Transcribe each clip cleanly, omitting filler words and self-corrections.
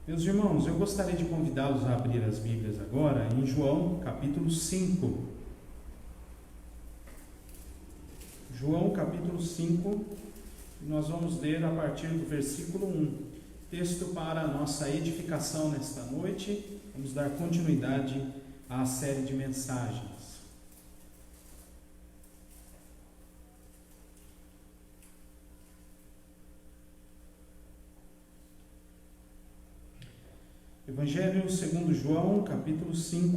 Meus irmãos, eu gostaria de convidá-los a abrir as Bíblias agora em João, capítulo 5. João, capítulo 5, nós vamos ler a partir do versículo 1. Texto para a nossa edificação nesta noite. Vamos dar continuidade à série de mensagens. Evangelho segundo João, capítulo 5,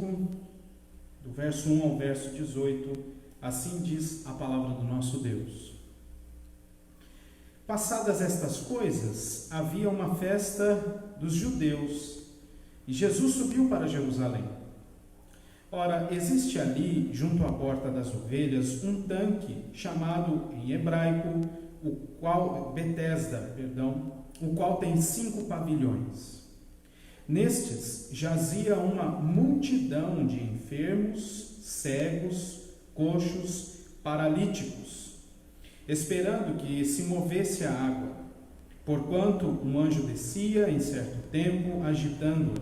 do verso 1 ao verso 18, assim diz a palavra do nosso Deus. Passadas estas coisas, havia uma festa dos judeus, e Jesus subiu para Jerusalém. Ora, existe ali, junto à porta das ovelhas, um tanque, chamado em hebraico, Betesda, o qual tem 5 pavilhões. Nestes jazia uma multidão de enfermos, cegos, coxos, paralíticos, esperando que se movesse a água, porquanto um anjo descia em certo tempo, agitando-a.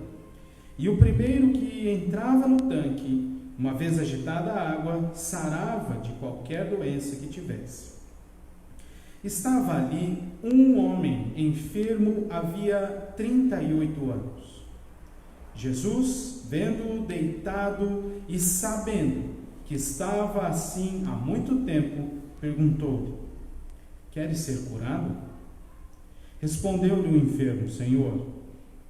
E o primeiro que entrava no tanque, uma vez agitada a água, sarava de qualquer doença que tivesse. Estava ali um homem enfermo havia 38 anos. Jesus, vendo-o deitado e sabendo que estava assim há muito tempo, perguntou-lhe: Queres ser curado? Respondeu-lhe o enfermo: Senhor,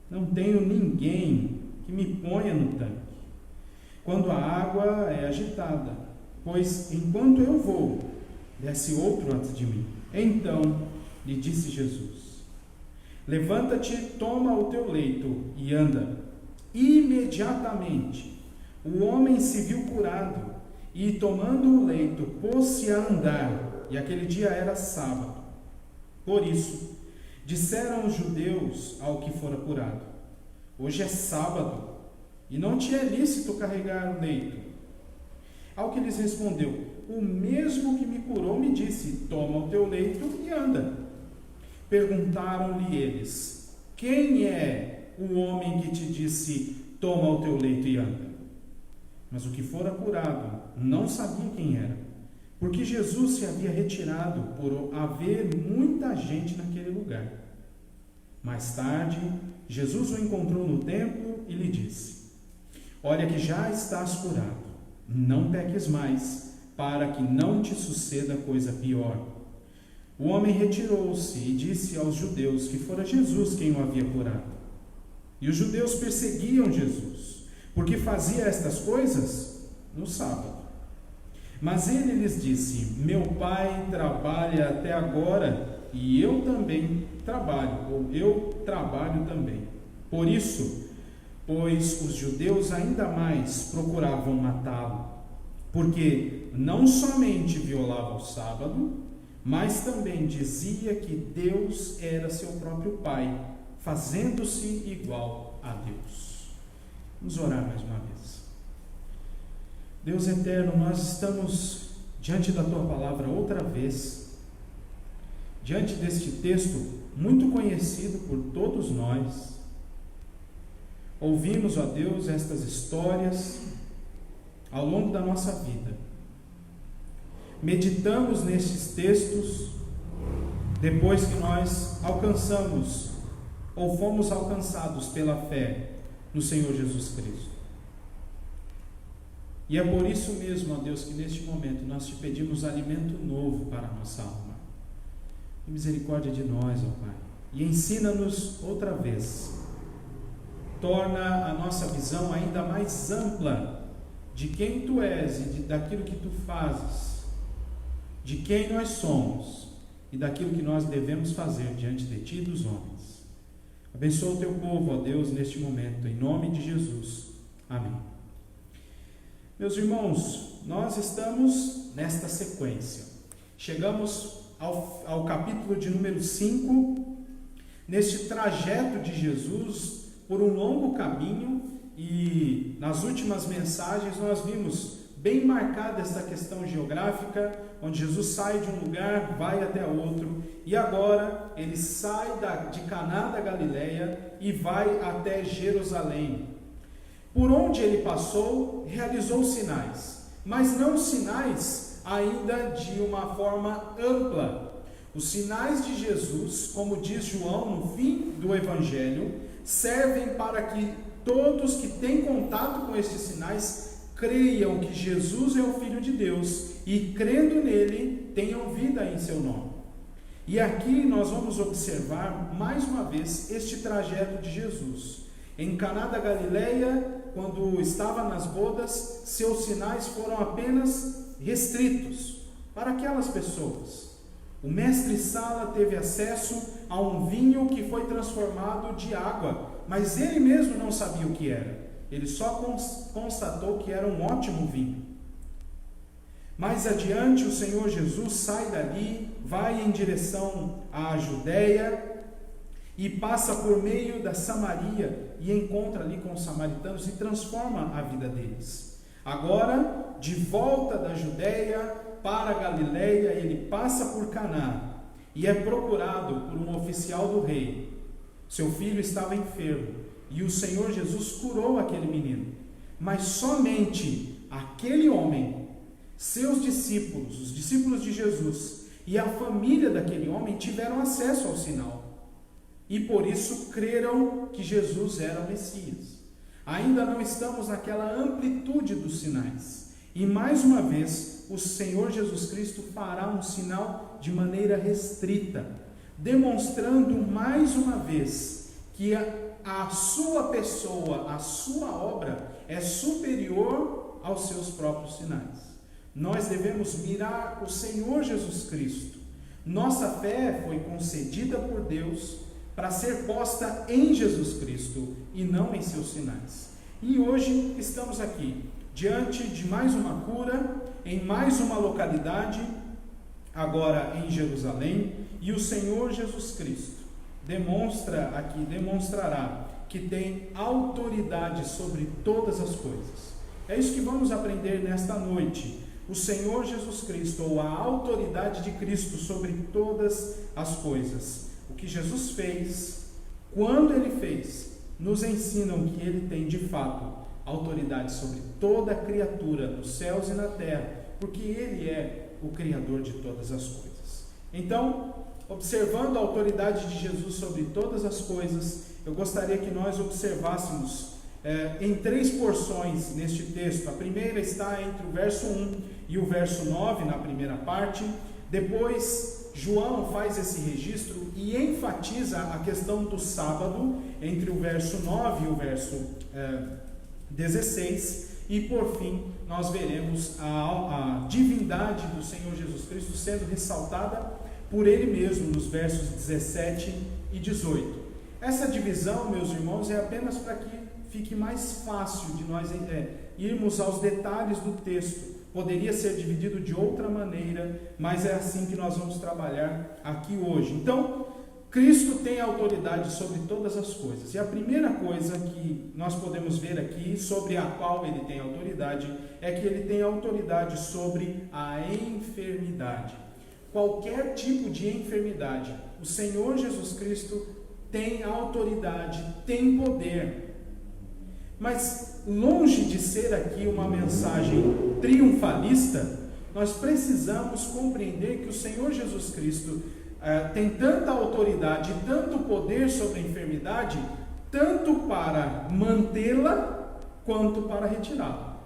não tenho ninguém que me ponha no tanque quando a água é agitada, pois enquanto eu vou, desce outro antes de mim. Então lhe disse Jesus: Levanta-te, toma o teu leito e anda. Imediatamente o homem se viu curado e, tomando o leito, pôs-se a andar, e aquele dia era sábado. Por isso, disseram os judeus ao que fora curado: Hoje é sábado, e não te é lícito carregar o leito. Ao que lhes respondeu: O mesmo que me curou me disse: Toma o teu leito e anda. Perguntaram-lhe eles: Quem é o homem que te disse: Toma o teu leito e anda? Mas o que fora curado não sabia quem era, porque Jesus se havia retirado por haver muita gente naquele lugar. Mais tarde, Jesus o encontrou no templo e lhe disse: Olha que já estás curado, não peques mais, para que não te suceda coisa pior. O homem retirou-se e disse aos judeus que fora Jesus quem o havia curado. E os judeus perseguiam Jesus, porque fazia estas coisas no sábado. Mas ele lhes disse: Meu pai trabalha até agora, e eu também trabalho, ou eu trabalho também. Por isso, pois os judeus ainda mais procuravam matá-lo, porque não somente violava o sábado, mas também dizia que Deus era seu próprio Pai, fazendo-se igual a Deus. Vamos orar mais uma vez. Deus eterno, nós estamos diante da Tua palavra outra vez, diante deste texto muito conhecido por todos nós. Ouvimos, ó Deus, estas histórias ao longo da nossa vida. Meditamos nestes textos depois que nós alcançamos ou fomos alcançados pela fé no Senhor Jesus Cristo. E é por isso mesmo, ó Deus, que neste momento nós te pedimos alimento novo para a nossa alma. Tem misericórdia de nós, ó Pai, e ensina-nos outra vez. Torna a nossa visão ainda mais ampla de quem Tu és e daquilo que Tu fazes, de quem nós somos e daquilo que nós devemos fazer diante de Ti e dos homens. Abençoa o Teu povo, ó Deus, neste momento, em nome de Jesus. Amém. Meus irmãos, nós estamos nesta sequência. Chegamos ao capítulo de número 5, neste trajeto de Jesus por um longo caminho, e nas últimas mensagens nós vimos bem marcada essa questão geográfica, onde Jesus sai de um lugar, vai até outro, e agora ele sai de Caná da Galileia e vai até Jerusalém. Por onde ele passou, realizou sinais, mas não sinais ainda de uma forma ampla. Os sinais de Jesus, como diz João no fim do Evangelho, servem para que todos que têm contato com estes sinais creiam que Jesus é o Filho de Deus e, crendo nele, tenham vida em seu nome. E aqui nós vamos observar mais uma vez este trajeto de Jesus. Em Caná da Galileia, quando estava nas bodas, seus sinais foram apenas restritos para aquelas pessoas. O mestre Sala teve acesso a um vinho que foi transformado de água, mas ele mesmo não sabia o que era. Ele só constatou que era um ótimo vinho. Mais adiante, o Senhor Jesus sai dali, vai em direção à Judéia e passa por meio da Samaria e encontra ali com os samaritanos e transforma a vida deles. Agora, de volta da Judéia para a Galileia, ele passa por Caná e é procurado por um oficial do rei. Seu filho estava enfermo e o Senhor Jesus curou aquele menino. Mas somente aquele homem, seus discípulos, os discípulos de Jesus e a família daquele homem tiveram acesso ao sinal. E por isso creram que Jesus era o Messias. Ainda não estamos naquela amplitude dos sinais. E mais uma vez, o Senhor Jesus Cristo fará um sinal de maneira restrita, demonstrando mais uma vez que a sua pessoa, a sua obra é superior aos seus próprios sinais. Nós devemos mirar o Senhor Jesus Cristo. Nossa fé foi concedida por Deus para ser posta em Jesus Cristo e não em seus sinais. E hoje estamos aqui, diante de mais uma cura, em mais uma localidade, agora em Jerusalém, e o Senhor Jesus Cristo demonstrará que tem autoridade sobre todas as coisas. É isso que vamos aprender nesta noite. O Senhor Jesus Cristo, ou a autoridade de Cristo sobre todas as coisas. O que Jesus fez, quando ele fez, nos ensinam que ele tem de fato autoridade sobre toda a criatura nos céus e na terra, porque ele é o Criador de todas as coisas. Então, observando a autoridade de Jesus sobre todas as coisas, eu gostaria que nós observássemos em 3 porções neste texto. A primeira está entre o verso 1 e o verso 9, na primeira parte. Depois, João faz esse registro e enfatiza a questão do sábado, entre o verso 9 e o verso 16. E por fim, nós veremos a divindade do Senhor Jesus Cristo sendo ressaltada por ele mesmo nos versos 17 e 18. Essa divisão, meus irmãos, é apenas para que fique mais fácil de nós irmos aos detalhes do texto. Poderia ser dividido de outra maneira, mas é assim que nós vamos trabalhar aqui hoje. Então, Cristo tem autoridade sobre todas as coisas. E a primeira coisa que nós podemos ver aqui, sobre a qual ele tem autoridade, é que ele tem autoridade sobre a enfermidade. Qualquer tipo de enfermidade, o Senhor Jesus Cristo tem autoridade, tem poder. Mas longe de ser aqui uma mensagem triunfalista, nós precisamos compreender que o Senhor Jesus Cristo tem tanta autoridade e tanto poder sobre a enfermidade, tanto para mantê-la quanto para retirá-la.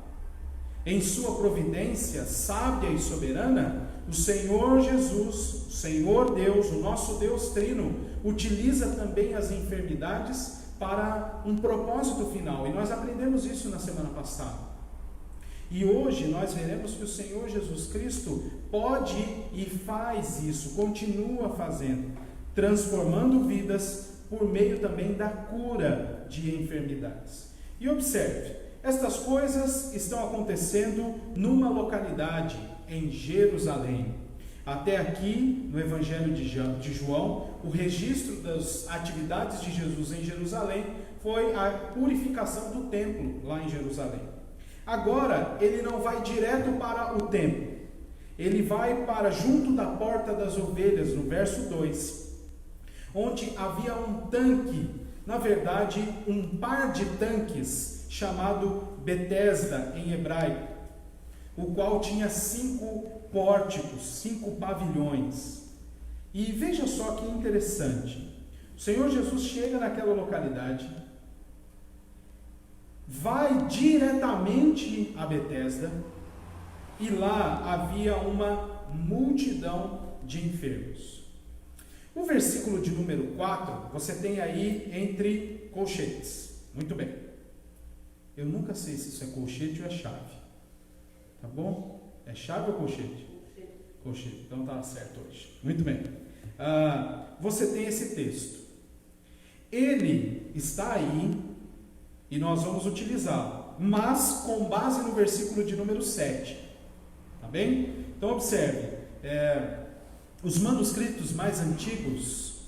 Em sua providência sábia e soberana, o Senhor Jesus, o Senhor Deus, o nosso Deus Trino, utiliza também as enfermidades para um propósito final, e nós aprendemos isso na semana passada. E hoje nós veremos que o Senhor Jesus Cristo pode e faz isso, continua fazendo, transformando vidas por meio também da cura de enfermidades. E observe, estas coisas estão acontecendo numa localidade, em Jerusalém. Até aqui, no Evangelho de João, o registro das atividades de Jesus em Jerusalém foi a purificação do templo lá em Jerusalém. Agora, ele não vai direto para o templo. Ele vai para junto da porta das ovelhas, no verso 2, onde havia um tanque, na verdade, um par de tanques, chamado Betesda em hebraico, o qual tinha 5 pórticos, 5 pavilhões. E veja só que interessante, o Senhor Jesus chega naquela localidade, vai diretamente a Betesda, e lá havia uma multidão de enfermos. O versículo de número 4, você tem aí entre colchetes. Muito bem. Eu nunca sei se isso é colchete ou é chave. Tá bom? É chave ou colchete? Colchete. Então tá certo hoje. Muito bem. Você tem esse texto. Ele está aí e nós vamos utilizá-lo, mas com base no versículo de número 7. Tá bem? Então observe, os manuscritos mais antigos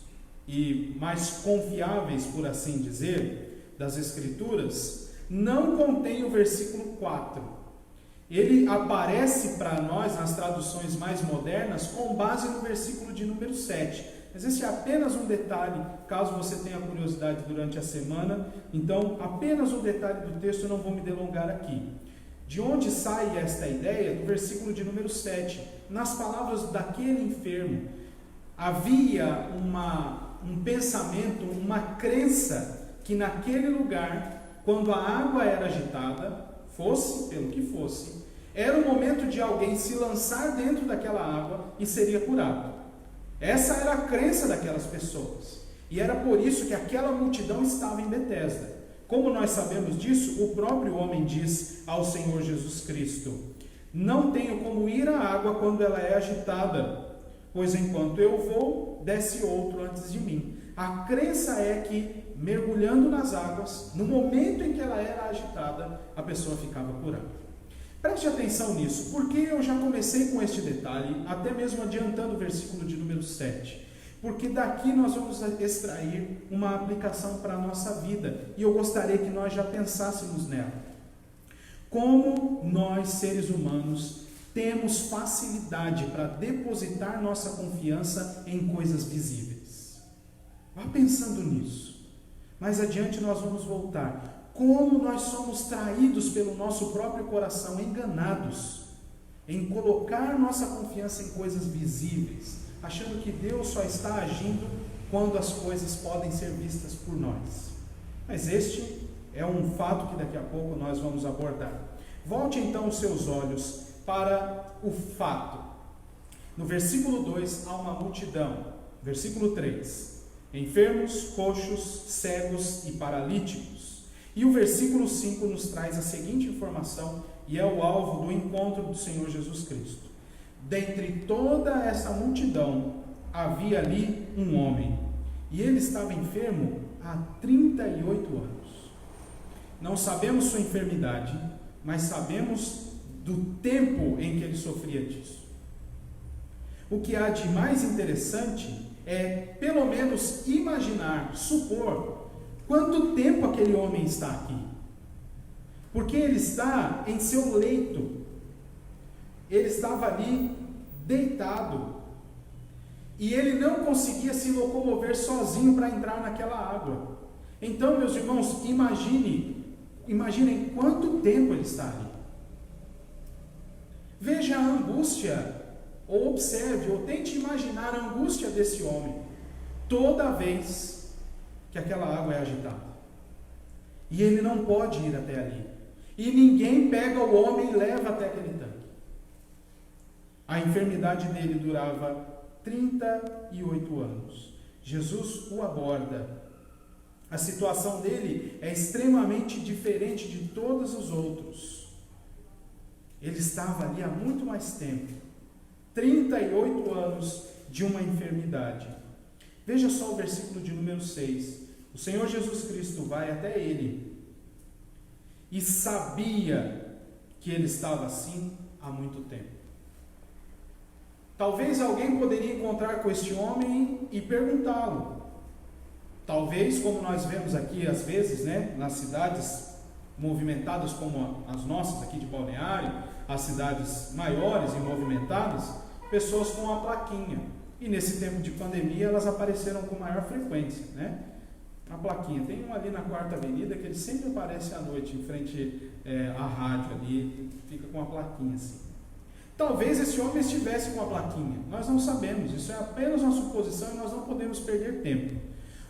e mais confiáveis, por assim dizer, das Escrituras, não contém o versículo 4. Ele aparece para nós nas traduções mais modernas com base no versículo de número 7. Mas esse é apenas um detalhe, caso você tenha curiosidade durante a semana. Então, apenas um detalhe do texto, eu não vou me delongar aqui. De onde sai esta ideia? Do versículo de número 7. Nas palavras daquele enfermo, havia um pensamento, uma crença que naquele lugar, quando a água era agitada, fosse pelo que fosse, era o momento de alguém se lançar dentro daquela água e seria curado. Essa era a crença daquelas pessoas. E era por isso que aquela multidão estava em Betesda. Como nós sabemos disso, o próprio homem diz ao Senhor Jesus Cristo: não tenho como ir à água quando ela é agitada, pois enquanto eu vou, desce outro antes de mim. A crença é que, mergulhando nas águas, no momento em que ela era agitada, a pessoa ficava curada. Preste atenção nisso, porque eu já comecei com este detalhe, até mesmo adiantando o versículo de número 7. Porque daqui nós vamos extrair uma aplicação para a nossa vida, e eu gostaria que nós já pensássemos nela. Como nós, seres humanos, temos facilidade para depositar nossa confiança em coisas visíveis. Vá pensando nisso. Mais adiante nós vamos voltar. Como nós somos traídos pelo nosso próprio coração, enganados em colocar nossa confiança em coisas visíveis, achando que Deus só está agindo quando as coisas podem ser vistas por nós. Mas este é um fato que daqui a pouco nós vamos abordar. Volte então os seus olhos para o fato. No versículo 2 há uma multidão. Versículo 3: enfermos, coxos, cegos e paralíticos. E o versículo 5 nos traz a seguinte informação, e é o alvo do encontro do Senhor Jesus Cristo. Dentre toda essa multidão, havia ali um homem, e ele estava enfermo há 38 anos. Não sabemos sua enfermidade, mas sabemos do tempo em que ele sofria disso. O que há de mais interessante é, pelo menos, imaginar, supor, quanto tempo aquele homem está aqui. Porque ele está em seu leito. Ele estava ali deitado. E ele não conseguia se locomover sozinho para entrar naquela água. Então, meus irmãos, imaginem quanto tempo ele está ali. Veja a angústia, ou observe, ou tente imaginar a angústia desse homem, toda vez que aquela água é agitada. E ele não pode ir até ali. E ninguém pega o homem e leva até aquele tanque. A enfermidade dele durava 38 anos. Jesus o aborda. A situação dele é extremamente diferente de todos os outros. Ele estava ali há muito mais tempo. 38 anos de uma enfermidade. Veja só o versículo de número 6. O Senhor Jesus Cristo vai até ele e sabia que ele estava assim há muito tempo. Talvez alguém poderia encontrar com este homem e perguntá-lo. Talvez, como nós vemos aqui às vezes, nas cidades, movimentadas como as nossas aqui de Balneário, as cidades maiores e movimentadas, pessoas com a plaquinha. E nesse tempo de pandemia elas apareceram com maior frequência, né? A plaquinha. Tem um ali na 4ª Avenida que ele sempre aparece à noite em frente à rádio ali, fica com a plaquinha assim. Talvez esse homem estivesse com a plaquinha, nós não sabemos, isso é apenas uma suposição e nós não podemos perder tempo.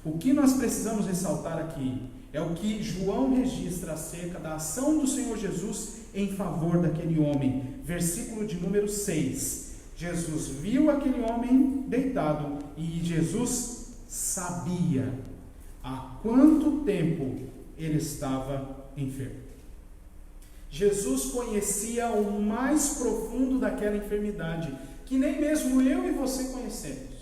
O que nós precisamos ressaltar aqui é o que João registra acerca da ação do Senhor Jesus em favor daquele homem. Versículo de número 6. Jesus viu aquele homem deitado e Jesus sabia há quanto tempo ele estava enfermo. Jesus conhecia o mais profundo daquela enfermidade, que nem mesmo eu e você conhecemos.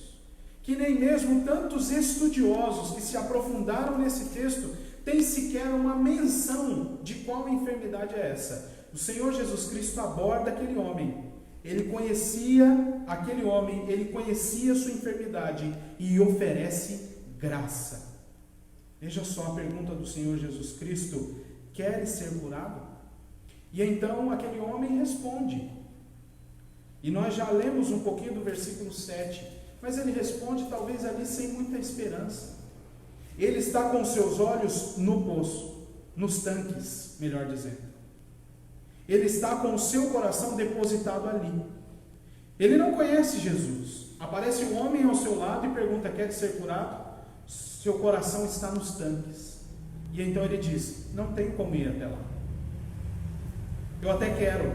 Que nem mesmo tantos estudiosos que se aprofundaram nesse texto têm sequer uma menção de qual enfermidade é essa. O Senhor Jesus Cristo aborda aquele homem. Ele conhecia aquele homem, ele conhecia sua enfermidade e oferece graça. Veja só a pergunta do Senhor Jesus Cristo: queres ser curado? E então aquele homem responde. E nós já lemos um pouquinho do versículo 7, mas ele responde talvez ali sem muita esperança. Ele está com seus olhos no poço, nos tanques, melhor dizendo. Ele está com o seu coração depositado ali. Ele não conhece Jesus. Aparece um homem ao seu lado e pergunta: quer ser curado? Seu coração está nos tanques. E então ele diz: não tem como ir até lá. Eu até quero,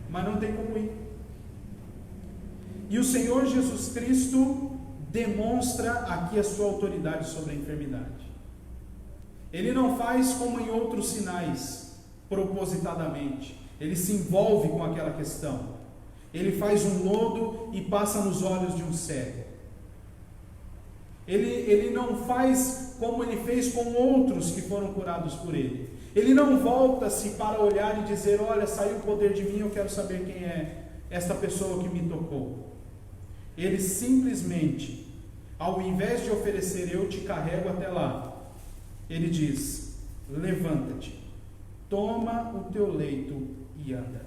mas não tem como ir. E o Senhor Jesus Cristo demonstra aqui a sua autoridade sobre a enfermidade. Ele não faz como em outros sinais, propositadamente. Ele se envolve com aquela questão. Ele faz um lodo e passa nos olhos de um cego. Ele não faz como ele fez com outros que foram curados por ele. Ele não volta-se para olhar e dizer: olha, saiu o poder de mim, eu quero saber quem é esta pessoa que me tocou. Ele simplesmente, ao invés de oferecer: eu te carrego até lá, ele diz: levanta-te, toma o teu leito e anda.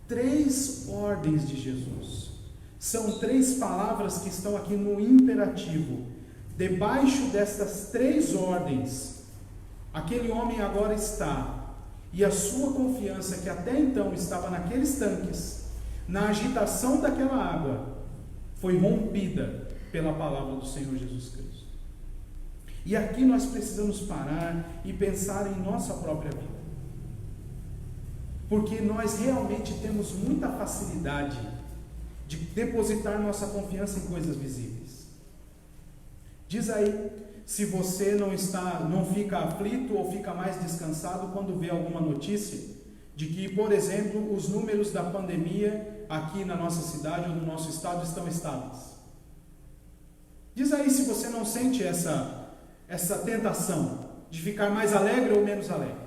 3 ordens de Jesus. São 3 palavras que estão aqui no imperativo. Debaixo destas 3 ordens, aquele homem agora está, e a sua confiança, que até então estava naqueles tanques, na agitação daquela água, foi rompida pela palavra do Senhor Jesus Cristo. E aqui nós precisamos parar e pensar em nossa própria vida, porque nós realmente temos muita facilidade de depositar nossa confiança em coisas visíveis. Diz aí se você não fica aflito ou fica mais descansado quando vê alguma notícia de que, por exemplo, os números da pandemia aqui na nossa cidade ou no nosso estado estão estáveis. Diz aí se você não sente essa tentação de ficar mais alegre ou menos alegre.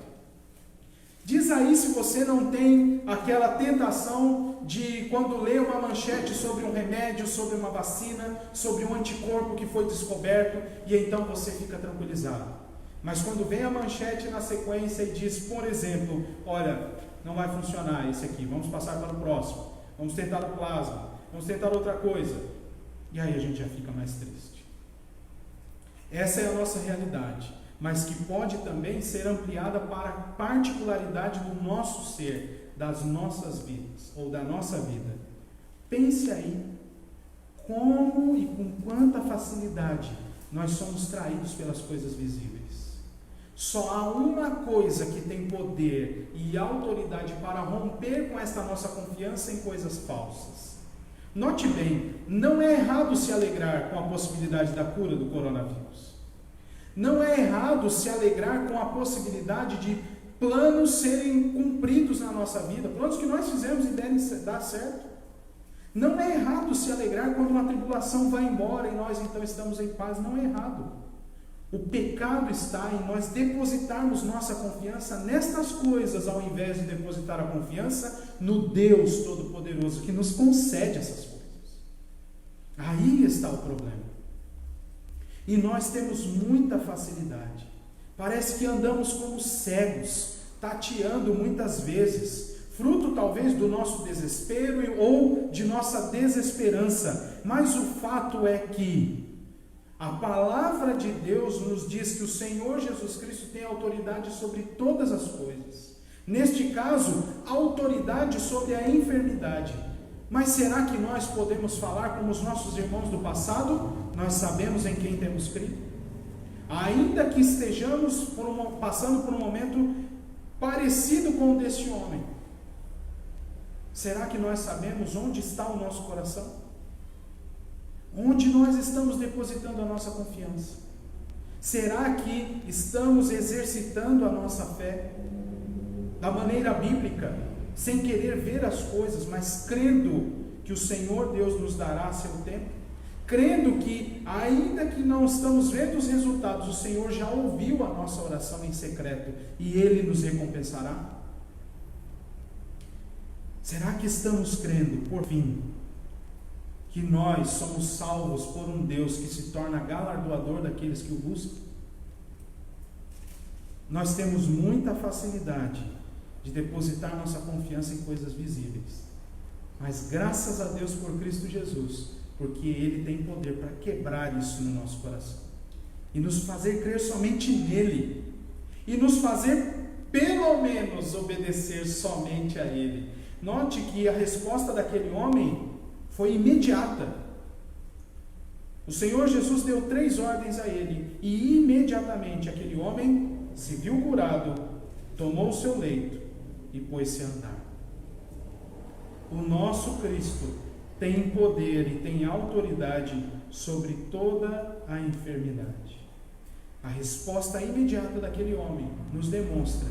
Diz aí se você não tem aquela tentação de, quando lê uma manchete sobre um remédio, sobre uma vacina, sobre um anticorpo que foi descoberto, e então você fica tranquilizado. Mas quando vem a manchete na sequência e diz, por exemplo, olha, não vai funcionar esse aqui, vamos passar para o próximo, vamos tentar o plasma, vamos tentar outra coisa, e aí a gente já fica mais triste. Essa é a nossa realidade, mas que pode também ser ampliada para a particularidade do nosso ser, das nossas vidas, ou da nossa vida. Pense aí, como e com quanta facilidade nós somos traídos pelas coisas visíveis. Só há uma coisa que tem poder e autoridade para romper com esta nossa confiança em coisas falsas. Note bem, não é errado se alegrar com a possibilidade da cura do coronavírus. Não é errado se alegrar com a possibilidade de planos serem cumpridos na nossa vida, planos que nós fizemos e devem dar certo. Não é errado se alegrar quando uma tribulação vai embora e nós então estamos em paz. Não é errado. O pecado está em nós depositarmos nossa confiança nestas coisas, ao invés de depositar a confiança no Deus Todo-Poderoso, que nos concede essas coisas. Aí está o problema. E nós temos muita facilidade. Parece que andamos como cegos, tateando muitas vezes, fruto talvez do nosso desespero ou de nossa desesperança, mas o fato é que a palavra de Deus nos diz que o Senhor Jesus Cristo tem autoridade sobre todas as coisas. Neste caso, autoridade sobre a enfermidade. Mas será que nós podemos falar como os nossos irmãos do passado? Nós sabemos em quem temos crido? Ainda que estejamos passando por um momento parecido com o deste homem, será que nós sabemos onde está o nosso coração? Onde nós estamos depositando a nossa confiança? Será que estamos exercitando a nossa fé da maneira bíblica, sem querer ver as coisas, mas crendo que o Senhor Deus nos dará a seu tempo? Crendo que, ainda que não estamos vendo os resultados, o Senhor já ouviu a nossa oração em secreto e Ele nos recompensará? Será que estamos crendo, por fim, que nós somos salvos por um Deus que se torna galardoador daqueles que o buscam? Nós temos muita facilidade de depositar nossa confiança em coisas visíveis, mas graças a Deus por Cristo Jesus, porque Ele tem poder para quebrar isso no nosso coração e nos fazer crer somente nele e nos fazer pelo menos obedecer somente a Ele. Note que a resposta daquele homem foi imediata. O Senhor Jesus deu 3 ordens a ele e imediatamente aquele homem se viu curado, tomou o seu leito e pôs-se a andar. O nosso Cristo tem poder e tem autoridade sobre toda a enfermidade. A resposta imediata daquele homem nos demonstra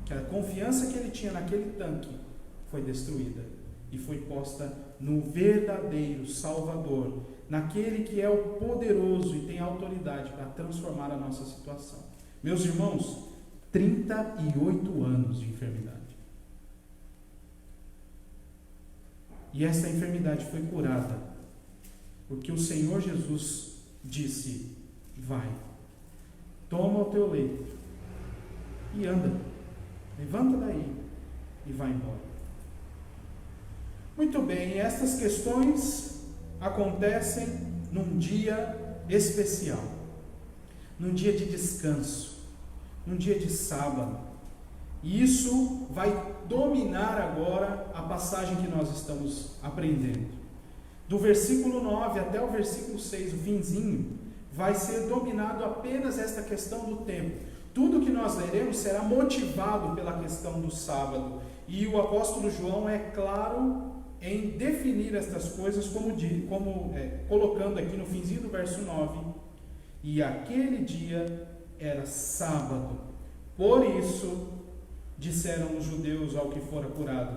que a confiança que ele tinha naquele tanque foi destruída e foi posta no verdadeiro Salvador, naquele que é o poderoso e tem autoridade para transformar a nossa situação. Meus irmãos, 38 anos de enfermidade. E essa enfermidade foi curada, porque o Senhor Jesus disse: vai, toma o teu leito e anda, levanta daí e vai embora. Muito bem, estas questões acontecem num dia especial, num dia de descanso, num dia de sábado. E isso vai dominar agora a passagem que nós estamos aprendendo. Do versículo 9 até o versículo 6, o finzinho, vai ser dominado apenas esta questão do tempo. Tudo que nós leremos será motivado pela questão do sábado. E o apóstolo João é claro em definir estas coisas, colocando aqui no finzinho do verso 9: e aquele dia era sábado. Por isso disseram os judeus ao que fora curado: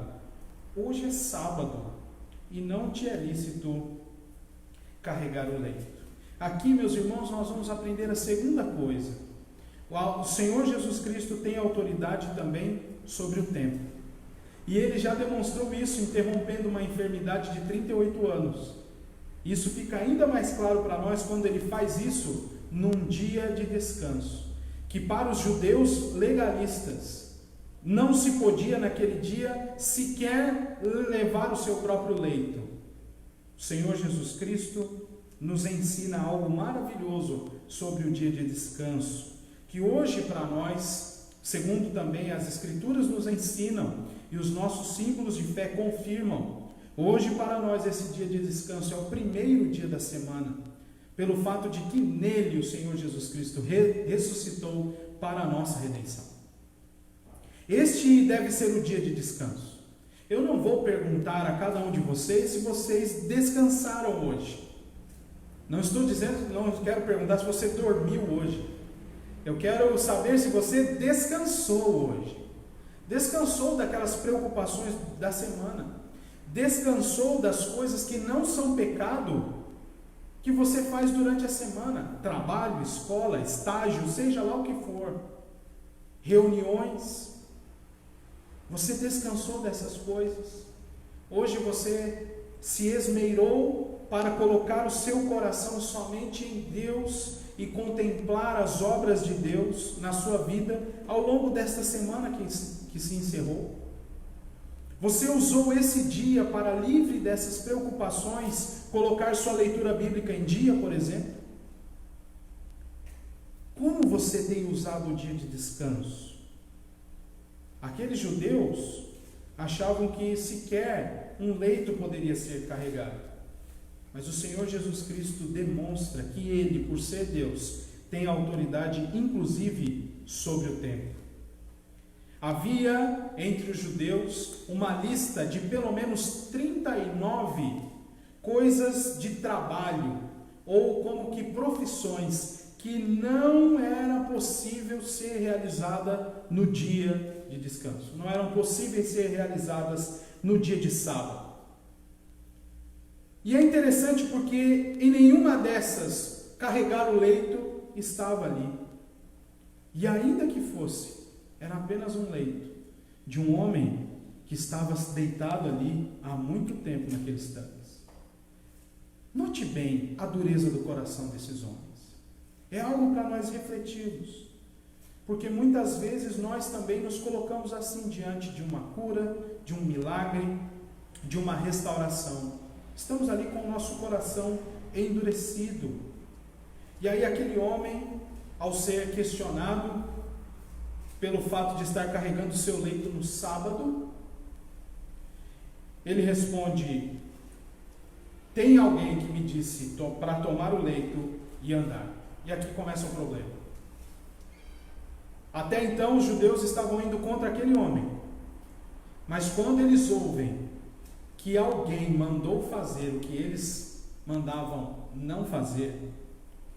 hoje é sábado e não te é lícito carregar o leito. Aqui, meus irmãos, nós vamos aprender a segunda coisa. O Senhor Jesus Cristo tem autoridade também sobre o tempo. E Ele já demonstrou isso interrompendo uma enfermidade de 38 anos. Isso fica ainda mais claro para nós quando Ele faz isso num dia de descanso, que para os judeus legalistas não se podia naquele dia sequer levar o seu próprio leito. O Senhor Jesus Cristo nos ensina algo maravilhoso sobre o dia de descanso, que hoje para nós, segundo também as Escrituras nos ensinam e os nossos símbolos de fé confirmam, hoje para nós esse dia de descanso é o primeiro dia da semana, pelo fato de que nele o Senhor Jesus Cristo ressuscitou para a nossa redenção. Este deve ser o dia de descanso. Eu não vou perguntar a cada um de vocês se vocês descansaram hoje. Não quero perguntar se você dormiu hoje. Eu quero saber se você descansou hoje. Descansou daquelas preocupações da semana. Descansou das coisas que não são pecado, que você faz durante a semana. Trabalho, escola, estágio, seja lá o que for. Reuniões. Você descansou dessas coisas? Hoje você se esmerou para colocar o seu coração somente em Deus e contemplar as obras de Deus na sua vida ao longo desta semana que se encerrou? Você usou esse dia para, livre dessas preocupações, colocar sua leitura bíblica em dia, por exemplo? Como você tem usado o dia de descanso? Aqueles judeus achavam que sequer um leito poderia ser carregado. Mas o Senhor Jesus Cristo demonstra que Ele, por ser Deus, tem autoridade inclusive sobre o tempo. Havia entre os judeus uma lista de pelo menos 39 coisas de trabalho, ou como que profissões, que não era possível ser realizada no dia de descanso. Não eram possíveis ser realizadas no dia de sábado. E é interessante porque em nenhuma dessas carregar o leito estava ali. E ainda que fosse, era apenas um leito de um homem que estava deitado ali há muito tempo naqueles tanques. Note bem a dureza do coração desses homens. É algo para nós refletirmos. Porque muitas vezes nós também nos colocamos assim diante de uma cura, de um milagre, de uma restauração. Estamos ali com o nosso coração endurecido. E aí aquele homem, ao ser questionado pelo fato de estar carregando o seu leito no sábado, ele responde: tem alguém que me disse para tomar o leito e andar. E aqui começa o problema. Até então os judeus estavam indo contra aquele homem. Mas quando eles ouvem que alguém mandou fazer o que eles mandavam não fazer,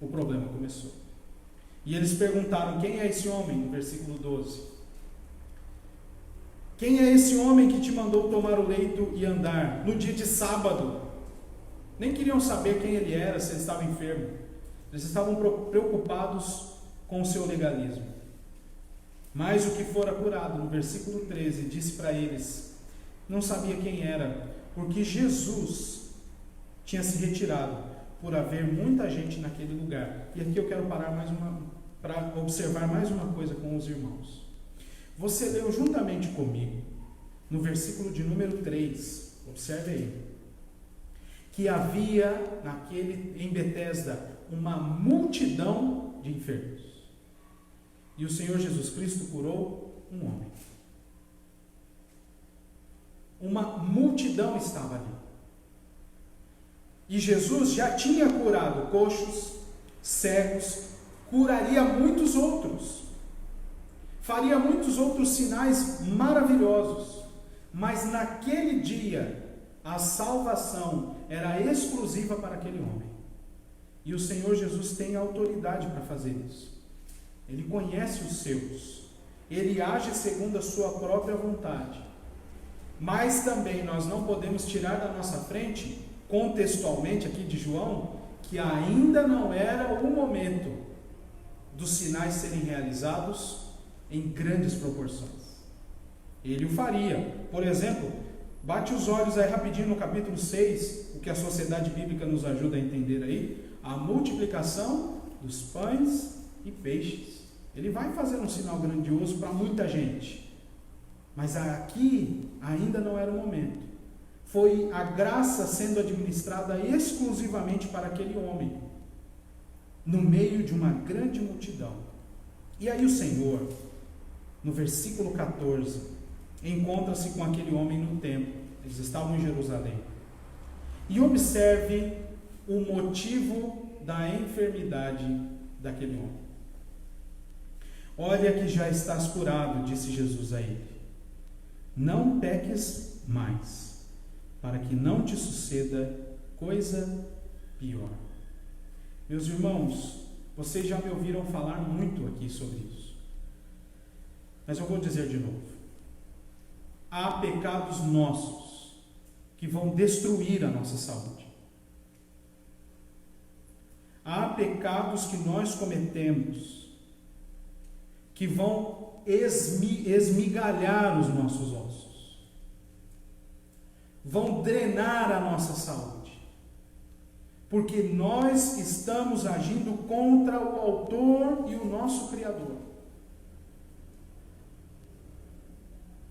o problema começou. E eles perguntaram: quem é esse homem? No versículo 12. Quem é esse homem que te mandou tomar o leito e andar no dia de sábado? Nem queriam saber quem ele era, se ele estava enfermo. Eles estavam preocupados com o seu legalismo. Mas o que fora curado, no versículo 13, disse para eles: não sabia quem era, porque Jesus tinha se retirado, por haver muita gente naquele lugar. E aqui eu quero parar para observar mais uma coisa com os irmãos. Você leu juntamente comigo, no versículo de número 3, observe aí, que havia em Betesda uma multidão de enfermos. E o Senhor Jesus Cristo curou um homem. Uma multidão estava ali. E Jesus já tinha curado coxos, cegos, curaria muitos outros. Faria muitos outros sinais maravilhosos. Mas naquele dia, a salvação era exclusiva para aquele homem. E o Senhor Jesus tem autoridade para fazer isso. Ele conhece os seus. Ele age segundo a sua própria vontade. Mas também nós não podemos tirar da nossa frente, contextualmente aqui de João, que ainda não era o momento dos sinais serem realizados em grandes proporções. Ele o faria. Por exemplo, bate os olhos aí rapidinho no capítulo 6, o que a Sociedade Bíblica nos ajuda a entender aí, a multiplicação dos pães e peixes. Ele vai fazer um sinal grandioso para muita gente. Mas aqui ainda não era o momento. Foi a graça sendo administrada exclusivamente para aquele homem, no meio de uma grande multidão. E aí o Senhor, no versículo 14, encontra-se com aquele homem no templo. Eles estavam em Jerusalém. E observe o motivo da enfermidade daquele homem. Olha que já estás curado, disse Jesus a ele. Não peques mais, para que não te suceda coisa pior. Meus irmãos, vocês já me ouviram falar muito aqui sobre isso. Mas eu vou dizer de novo. Há pecados nossos que vão destruir a nossa saúde. Há pecados que nós cometemos que vão esmigalhar os nossos ossos, vão drenar a nossa saúde. porque nós estamos agindo contra o Autor e o nosso Criador.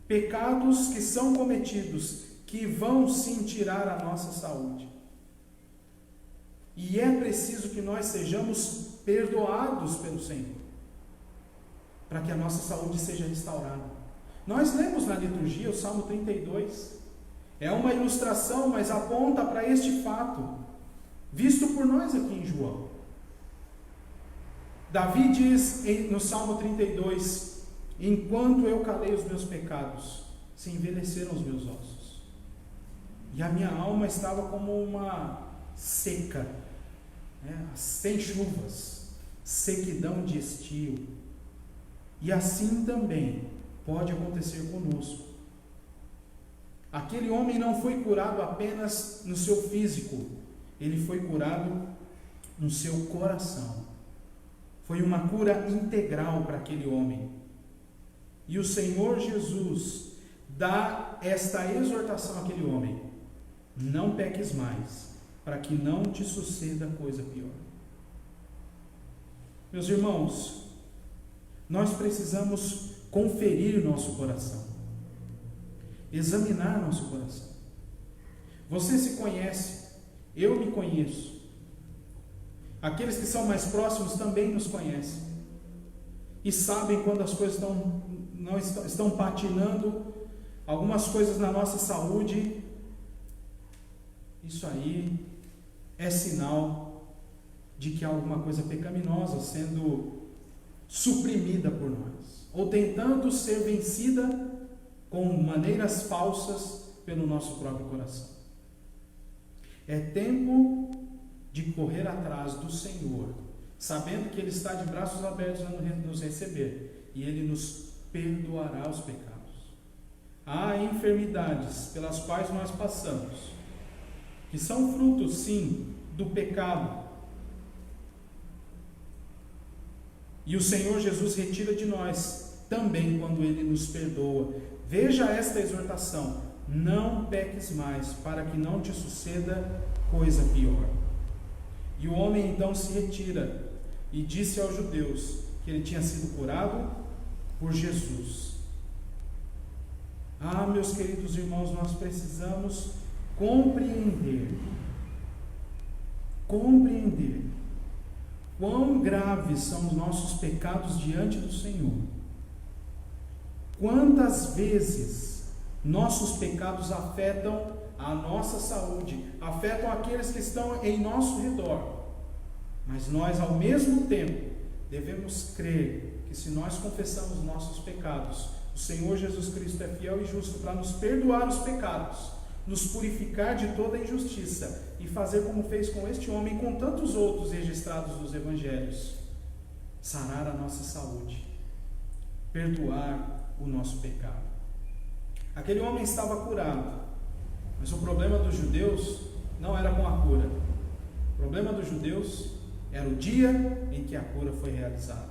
Pecados que são cometidos, que vão sim tirar a nossa saúde. E é preciso que nós sejamos perdoados pelo Senhor, para que a nossa saúde seja restaurada. Nós lemos na liturgia o Salmo 32. É uma ilustração, mas aponta para este fato, visto por nós aqui em João. Davi diz no Salmo 32: enquanto eu calei os meus pecados, se envelheceram os meus ossos, e a minha alma estava como uma seca, sem chuvas, sequidão de estio. E assim também pode acontecer conosco. Aquele homem não foi curado apenas no seu físico, ele foi curado no seu coração. Foi uma cura integral para aquele homem. E o Senhor Jesus dá esta exortação àquele homem: não peques mais, para que não te suceda coisa pior. Meus irmãos, nós precisamos conferir nosso coração, examinar nosso coração. Você se conhece, eu me conheço. Aqueles que são mais próximos também nos conhecem e sabem quando as coisas estão patinando, algumas coisas na nossa saúde. Isso aí é sinal de que há alguma coisa pecaminosa sendo suprimida por nós, ou tentando ser vencida com maneiras falsas pelo nosso próprio coração. É tempo de correr atrás do Senhor, sabendo que Ele está de braços abertos a nos receber, e Ele nos perdoará os pecados. Há enfermidades pelas quais nós passamos, que são frutos, sim, do pecado. E o Senhor Jesus retira de nós também quando Ele nos perdoa. Veja esta exortação: não peques mais, para que não te suceda coisa pior. E o homem então se retira e disse aos judeus que ele tinha sido curado por Jesus. Ah, meus queridos irmãos, nós precisamos compreender quão graves são os nossos pecados diante do Senhor. Quantas vezes nossos pecados afetam a nossa saúde, afetam aqueles que estão em nosso redor. Mas nós, ao mesmo tempo, devemos crer que se nós confessamos nossos pecados, o Senhor Jesus Cristo é fiel e justo para nos perdoar os pecados, nos purificar de toda injustiça e fazer como fez com este homem e com tantos outros registrados nos evangelhos: sarar a nossa saúde, perdoar o nosso pecado. Aquele homem estava curado, mas o problema dos judeus não era com a cura. O problema dos judeus era o dia em que a cura foi realizada.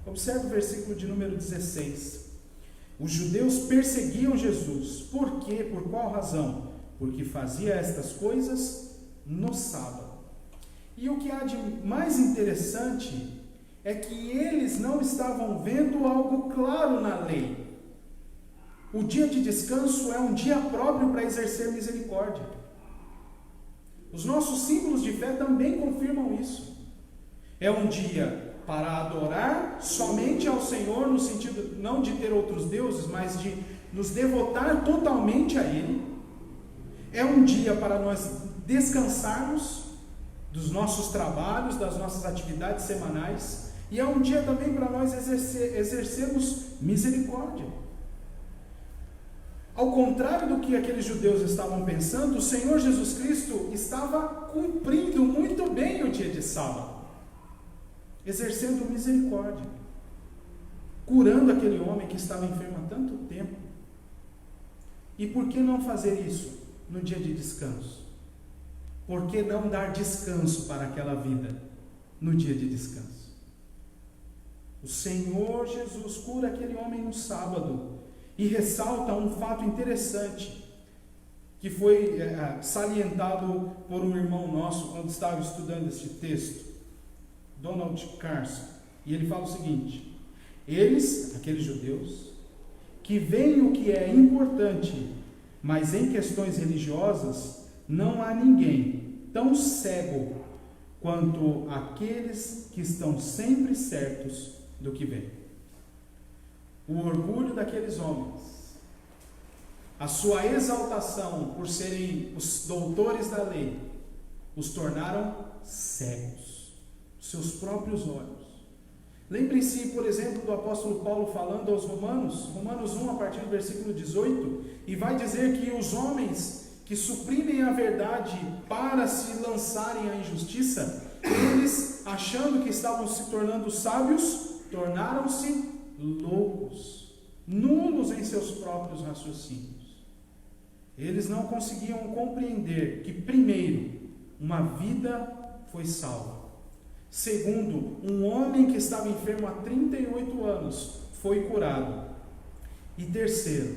Observe o versículo de número 16. Os judeus perseguiam Jesus. Por quê? Por qual razão? Porque fazia estas coisas no sábado. E o que há de mais interessante é que eles não estavam vendo algo claro na lei. O dia de descanso é um dia próprio para exercer misericórdia. Os nossos símbolos de fé também confirmam isso. É um dia para adorar somente ao Senhor, no sentido não de ter outros deuses, mas de nos devotar totalmente a Ele. É um dia para nós descansarmos dos nossos trabalhos, das nossas atividades semanais, e é um dia também para nós exercermos misericórdia. Ao contrário do que aqueles judeus estavam pensando, o Senhor Jesus Cristo estava cumprindo muito bem o dia de sábado, exercendo misericórdia, curando aquele homem que estava enfermo há tanto tempo. E por que não fazer isso no dia de descanso? Por que não dar descanso para aquela vida no dia de descanso? O Senhor Jesus cura aquele homem no sábado e ressalta um fato interessante. que foi salientado por um irmão nosso quando estava estudando este texto, Donald Carson, e ele fala o seguinte: eles, aqueles judeus, que veem o que é importante, mas em questões religiosas não há ninguém tão cego quanto aqueles que estão sempre certos do que vem. O orgulho daqueles homens, a sua exaltação por serem os doutores da lei, os tornaram cegos, seus próprios olhos. Lembre-se, por exemplo, do apóstolo Paulo falando aos Romanos 1, a partir do versículo 18, e vai dizer que os homens que suprimem a verdade para se lançarem à injustiça, eles, achando que estavam se tornando sábios, tornaram-se loucos, nulos em seus próprios raciocínios. Eles não conseguiam compreender que, primeiro, uma vida foi salva. Segundo, um homem que estava enfermo há 38 anos foi curado. E terceiro,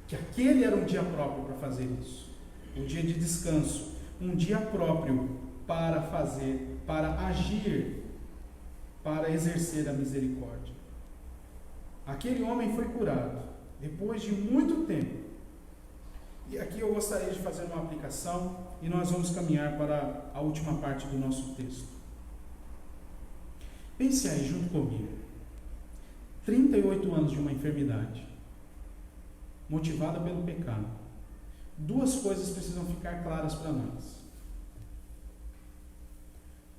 que aquele era um dia próprio para fazer isso. Um dia de descanso, um dia próprio para fazer, para agir, para exercer a misericórdia. Aquele homem foi curado depois de muito tempo. E aqui eu gostaria de fazer uma aplicação e nós vamos caminhar para a última parte do nosso texto. Pense aí junto comigo. 38 anos de uma enfermidade, motivada pelo pecado. Duas coisas precisam ficar claras para nós: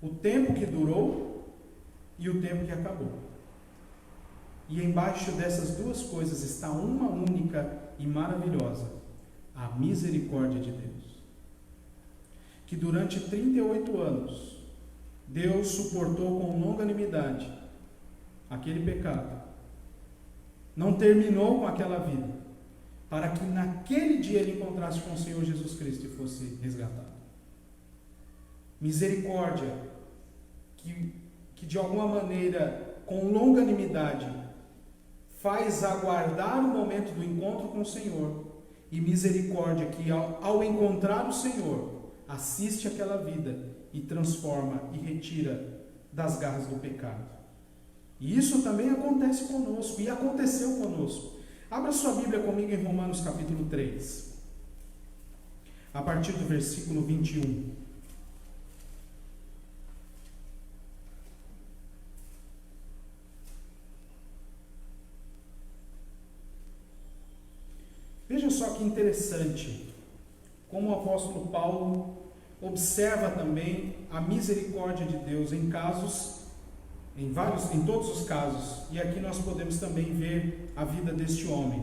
o tempo que durou e o tempo que acabou. E embaixo dessas duas coisas está uma única e maravilhosa: a misericórdia de Deus. Que durante 38 anos Deus suportou com longanimidade aquele pecado, não terminou com aquela vida, para que naquele dia ele encontrasse com o Senhor Jesus Cristo e fosse resgatado. Misericórdia que de alguma maneira, com longanimidade, faz aguardar o momento do encontro com o Senhor, e misericórdia que ao encontrar o Senhor, assiste aquela vida e transforma e retira das garras do pecado. E isso também acontece conosco, e aconteceu conosco. Abra sua Bíblia comigo em Romanos capítulo 3, a partir do versículo 21. Veja só que interessante como o apóstolo Paulo observa também a misericórdia de Deus em todos os casos. E aqui nós podemos também ver a vida deste homem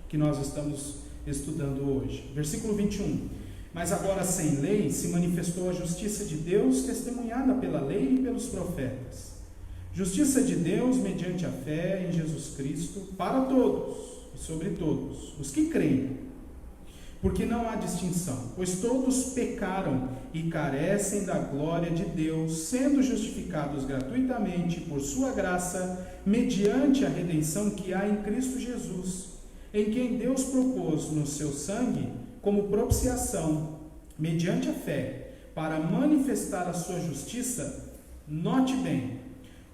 que nós estamos estudando hoje. Versículo 21. Mas agora sem lei se manifestou a justiça de Deus, testemunhada pela lei e pelos profetas. Justiça de Deus mediante a fé em Jesus Cristo para todos e sobre todos os que creem. Porque não há distinção, pois todos pecaram e carecem da glória de Deus, sendo justificados gratuitamente por sua graça, mediante a redenção que há em Cristo Jesus, em quem Deus propôs no seu sangue como propiciação, mediante a fé, para manifestar a sua justiça. Note bem,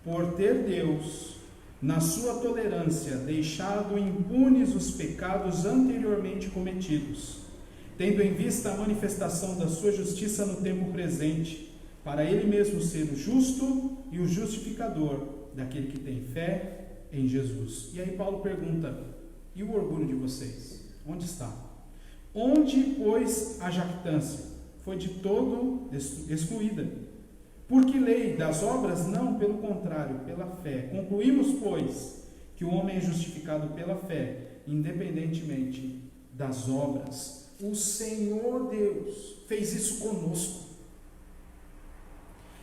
por ter Deus, na sua tolerância, deixado impunes os pecados anteriormente cometidos, tendo em vista a manifestação da sua justiça no tempo presente, para ele mesmo ser o justo e o justificador daquele que tem fé em Jesus. E aí Paulo pergunta: e o orgulho de vocês? Onde está? Onde, pois, a jactância? Foi de todo excluída. Por que lei? Das obras? Não, pelo contrário, pela fé. Concluímos, pois, que o homem é justificado pela fé, independentemente das obras. O Senhor Deus fez isso conosco.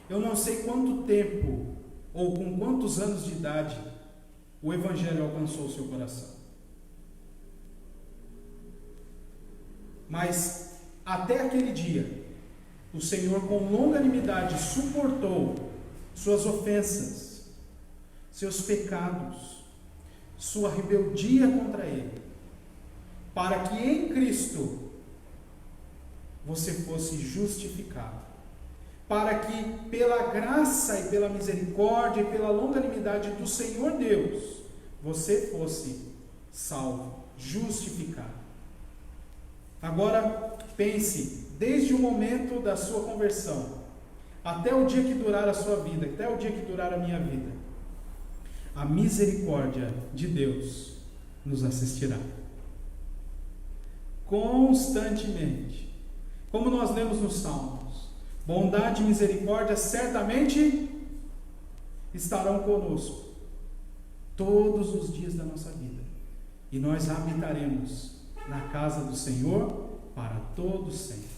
Eu não sei quanto tempo, ou com quantos anos de idade, o Evangelho alcançou o seu coração. Mas, até aquele dia, o Senhor com longanimidade suportou suas ofensas, seus pecados, sua rebeldia contra Ele, para que em Cristo você fosse justificado, para que pela graça e pela misericórdia e pela longanimidade do Senhor Deus, você fosse salvo, justificado. Agora pense, desde o momento da sua conversão, até o dia que durar a sua vida, até o dia que durar a minha vida, a misericórdia de Deus nos assistirá constantemente. Como nós lemos nos Salmos, bondade e misericórdia certamente estarão conosco todos os dias da nossa vida, e nós habitaremos na casa do Senhor para todos sempre.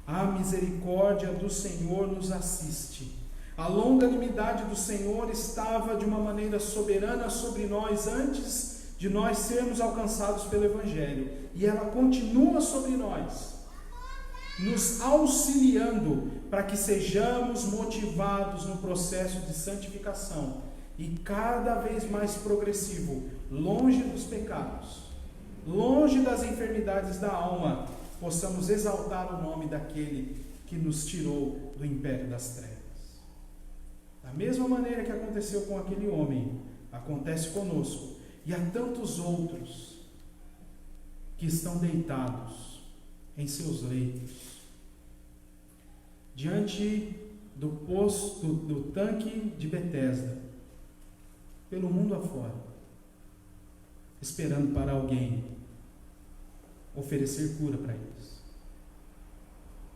A misericórdia do Senhor nos assiste. A longanimidade do Senhor estava de uma maneira soberana sobre nós antes de nós sermos alcançados pelo Evangelho, e ela continua sobre nós, nos auxiliando para que sejamos motivados no processo de santificação e cada vez mais progressivo, longe dos pecados, longe das enfermidades da alma, possamos exaltar o nome daquele que nos tirou do império das trevas. Da mesma maneira que aconteceu com aquele homem, acontece conosco e há tantos outros que estão deitados em seus leitos, diante do poço, do tanque de Betesda, pelo mundo afora, esperando para alguém oferecer cura para eles.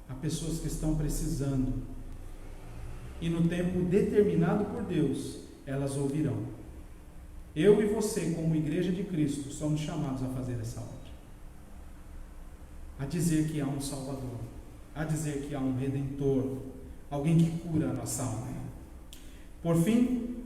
Há pessoas que estão precisando, e no tempo determinado por Deus, elas ouvirão. Eu e você, como igreja de Cristo, somos chamados a fazer essa obra, a dizer que há um Salvador, a dizer que há um Redentor, alguém que cura a nossa alma. Por fim,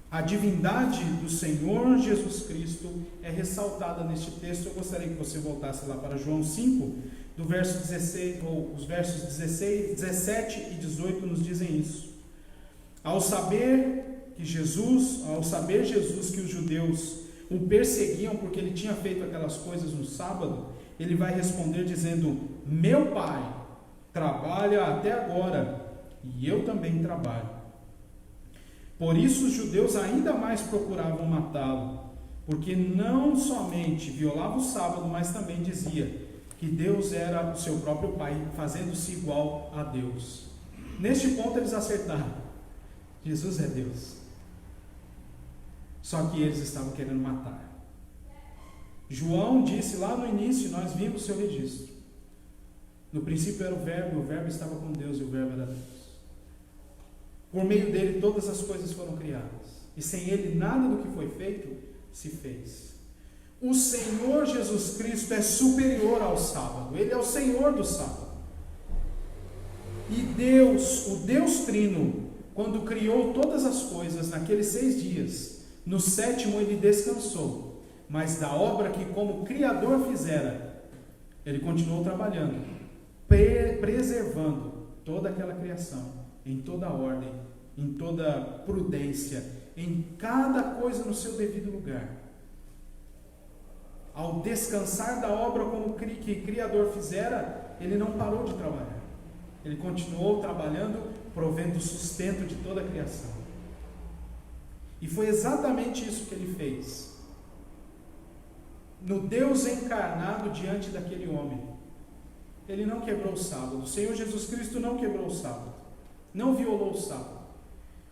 a divindade do Senhor Jesus Cristo é ressaltada neste texto. Eu gostaria que você voltasse lá para João 5, do verso 16, ou os versos 16, 17 e 18 nos dizem isso. Ao saber Jesus que os judeus o perseguiam porque ele tinha feito aquelas coisas no sábado, ele vai responder dizendo: meu Pai trabalha até agora e eu também trabalho. Por isso os judeus ainda mais procuravam matá-lo, porque não somente violava o sábado, mas também dizia que Deus era o seu próprio Pai, fazendo-se igual a Deus. Neste ponto eles acertaram. Jesus é Deus. Só que eles estavam querendo matar. João disse lá no início, nós vimos o seu registro. No princípio era o Verbo estava com Deus e o Verbo era Deus. Por meio dele todas as coisas foram criadas, e sem ele nada do que foi feito se fez. O Senhor Jesus Cristo é superior ao sábado, ele é o Senhor do sábado. E Deus, o Deus Trino, quando criou todas as coisas naqueles 6 dias, no 7º ele descansou, mas da obra que como Criador fizera, ele continuou trabalhando, preservando toda aquela criação, em toda ordem, em toda prudência, em cada coisa no seu devido lugar. Ao descansar da obra como que o Criador fizera, ele não parou de trabalhar. Ele continuou trabalhando, provendo o sustento de toda a criação. E foi exatamente isso que ele fez. No Deus encarnado diante daquele homem, ele não quebrou o sábado. O Senhor Jesus Cristo não quebrou o sábado, não violou o sábado,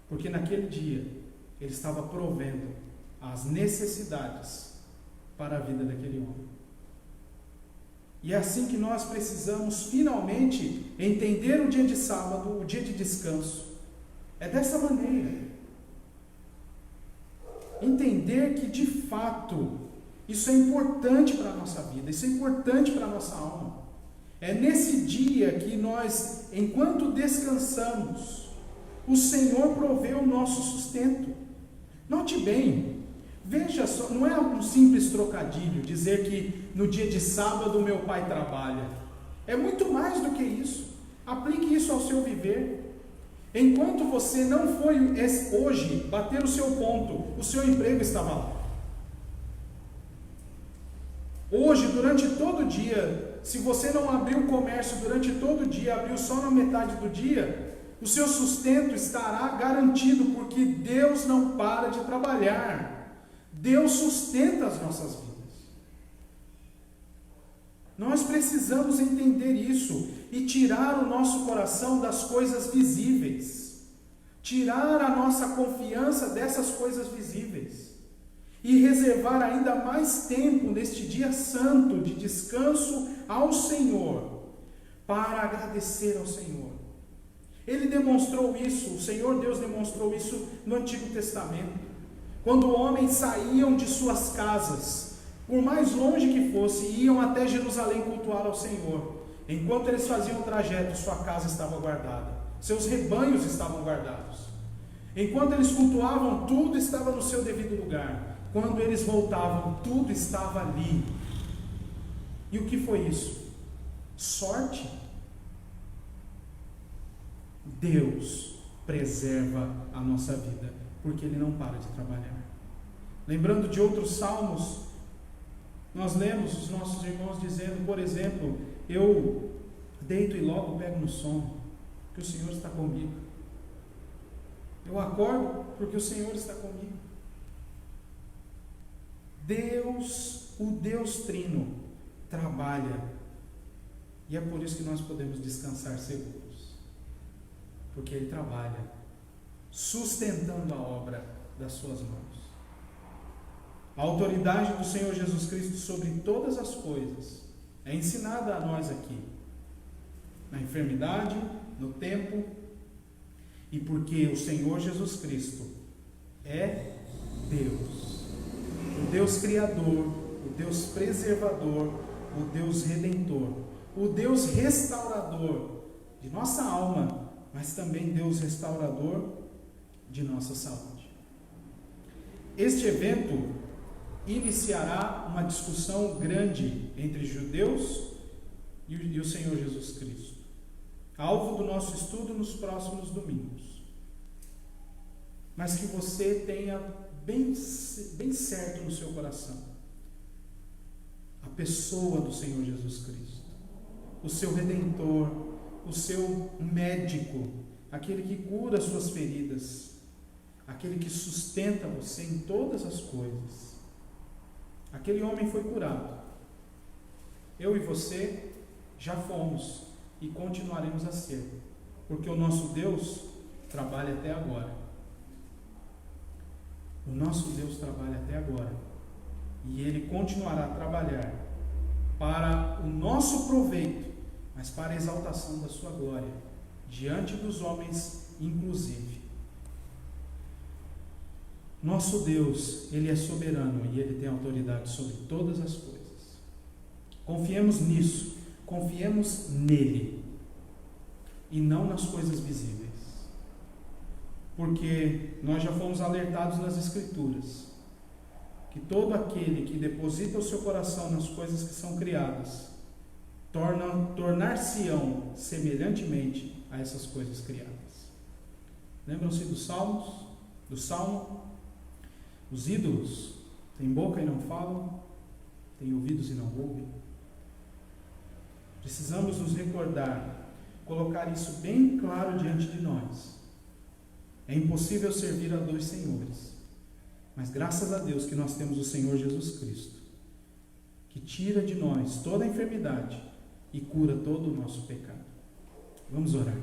porque naquele dia ele estava provendo as necessidades para a vida daquele homem. E é assim que nós precisamos finalmente entender o dia de sábado, o dia de descanso. É dessa maneira. Entender que de fato isso é importante para a nossa vida, isso é importante para a nossa alma. É nesse dia que nós, enquanto descansamos, o Senhor provê o nosso sustento. Note bem, veja só, não é um simples trocadilho dizer que no dia de sábado meu pai trabalha. É muito mais do que isso. Aplique isso ao seu viver. Enquanto você não foi hoje bater o seu ponto, o seu emprego estava lá. Hoje, durante todo o dia, se você não abriu o comércio durante todo o dia, abriu só na metade do dia, o seu sustento estará garantido, porque Deus não para de trabalhar. Deus sustenta as nossas vidas. Nós precisamos entender isso e tirar o nosso coração das coisas visíveis. Tirar a nossa confiança dessas coisas visíveis. E reservar ainda mais tempo neste dia santo de descanso ao Senhor, para agradecer ao Senhor. Ele demonstrou isso, o Senhor Deus demonstrou isso no Antigo Testamento. Quando homens saíam de suas casas, por mais longe que fosse, iam até Jerusalém cultuar ao Senhor. Enquanto eles faziam o trajeto, sua casa estava guardada, seus rebanhos estavam guardados. Enquanto eles cultuavam, tudo estava no seu devido lugar. Quando eles voltavam, tudo estava ali. E o que foi isso? Sorte? Deus preserva a nossa vida, porque Ele não para de trabalhar. Lembrando de outros salmos, nós lemos os nossos irmãos dizendo, por exemplo, eu deito e logo pego no sono, porque o Senhor está comigo. Eu acordo porque o Senhor está comigo. Deus, o Deus Trino, trabalha. E é por isso que nós podemos descansar seguros. Porque Ele trabalha, sustentando a obra das suas mãos. A autoridade do Senhor Jesus Cristo sobre todas as coisas é ensinada a nós aqui. Na enfermidade, no tempo, e porque o Senhor Jesus Cristo é Deus. O Deus Criador, o Deus Preservador, o Deus Redentor, o Deus Restaurador de nossa alma, mas também Deus Restaurador de nossa saúde. Este evento iniciará uma discussão grande entre judeus e o Senhor Jesus Cristo, alvo do nosso estudo nos próximos domingos. Mas que você tenha bem certo no seu coração a pessoa do Senhor Jesus Cristo, o seu Redentor, o seu médico, aquele que cura as suas feridas, aquele que sustenta você em todas as coisas. Aquele homem foi curado. Eu e você já fomos e continuaremos a ser, porque o nosso Deus trabalha até agora. O nosso Deus trabalha até agora, e Ele continuará a trabalhar para o nosso proveito, mas para a exaltação da sua glória, diante dos homens inclusive. Nosso Deus, Ele é soberano e Ele tem autoridade sobre todas as coisas. Confiemos nisso, confiemos nele, e não nas coisas visíveis. Porque nós já fomos alertados nas Escrituras que todo aquele que deposita o seu coração nas coisas que são criadas tornar-se-ão semelhantemente a essas coisas criadas. Lembram-se dos salmos? Do Salmo? Os ídolos têm boca e não falam, têm ouvidos e não ouvem. Precisamos nos recordar, colocar isso bem claro diante de nós. É impossível servir a dois senhores, mas graças a Deus que nós temos o Senhor Jesus Cristo, que tira de nós toda a enfermidade e cura todo o nosso pecado. Vamos orar.